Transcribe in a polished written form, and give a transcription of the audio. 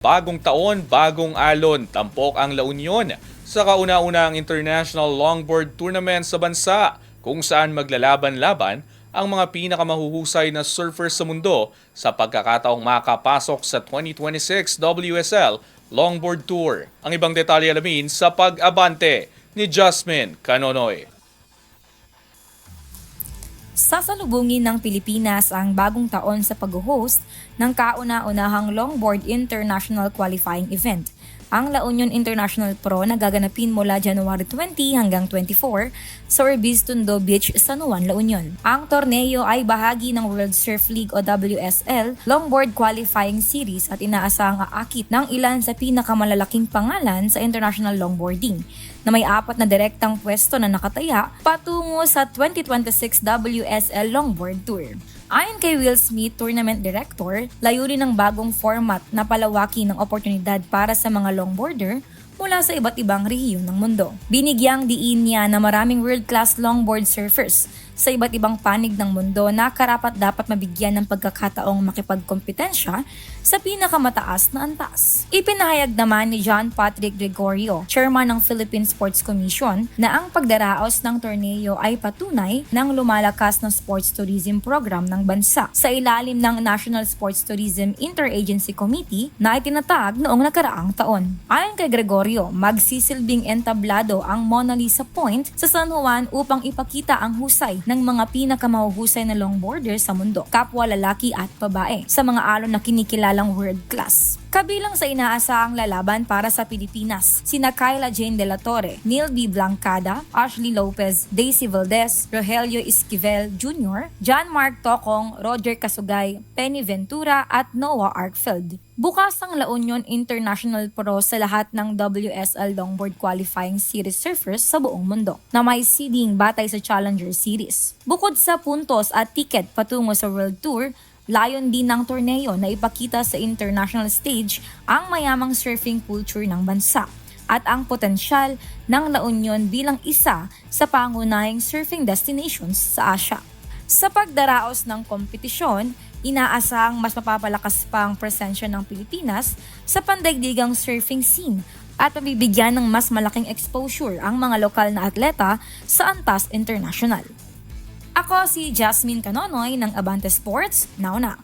Bagong taon, bagong alon, tampok ang La Union sa kauna-unahang international longboard tournament sa bansa kung saan maglalaban-laban ang mga pinakamahuhusay na surfers sa mundo sa pagkakataong makapasok sa 2026 WSL Longboard Tour. Ang ibang detalye alamin sa pag-abante ni Jasmine Canonoy. Sasalubungin ng Pilipinas ang bagong taon sa pag-host ng kauna-unahang Longboard International Qualifying Event. Ang La Union International Pro na gaganapin mula January 20 hanggang 24 sa Orbis Tondo Beach, San Juan, La Union. Ang torneo ay bahagi ng World Surf League o WSL Longboard Qualifying Series at inaasahang aakit ng ilan sa pinakamalalaking pangalan sa international longboarding na may 4 na direktang pwesto na nakataya patungo sa 2026 WSL Longboard Tour. Ayon kay Will Smith, Tournament Director, layunin ng bagong format na palawakin ng oportunidad para sa mga longboarder mula sa iba't ibang rehiyon ng mundo. Binigyang diin niya na maraming world-class longboard surfers sa iba't ibang panig ng mundo na karapat-dapat mabigyan ng pagkakataong makipagkompetensya sa pinakamataas na antas. Ipinahayag naman ni John Patrick Gregorio, chairman ng Philippine Sports Commission, na ang pagdaraos ng torneo ay patunay ng lumalakas na sports tourism program ng bansa sa ilalim ng National Sports Tourism Interagency Committee na itinatag noong nakaraang taon. Ayon kay Gregorio, magsisilbing entablado ang Mona Lisa Point sa San Juan upang ipakita ang husay ng mga pinakamahuhusay na longboarders sa mundo, kapwa lalaki at babae, sa mga alon na kinikilalang world class. Kabilang sa inaasahang lalaban para sa Pilipinas, sina Kyla Jane De La Torre, Neil B. Blancada, Ashley Lopez, Daisy Valdez, Rogelio Esquivel Jr., John Mark Tocong, Roger Casugay, Penny Ventura at Noah Arkfeld. Bukas ang La Union International Pro sa lahat ng WSL Longboard Qualifying Series surfers sa buong mundo na may seeding batay sa Challenger Series. Bukod sa puntos at tiket patungo sa World Tour, layon din ng torneo na ipakita sa international stage ang mayamang surfing culture ng bansa at ang potensyal ng La Union bilang isa sa pangunahing surfing destinations sa Asia. Sa pagdaraos ng kompetisyon, inaasahang mas mapapalakas pa ang presensya ng Pilipinas sa pandaigdigang surfing scene at mabibigyan ng mas malaking exposure ang mga lokal na atleta sa antas international. Ako si Jasmine Canonoy ng Abante Sports, now na.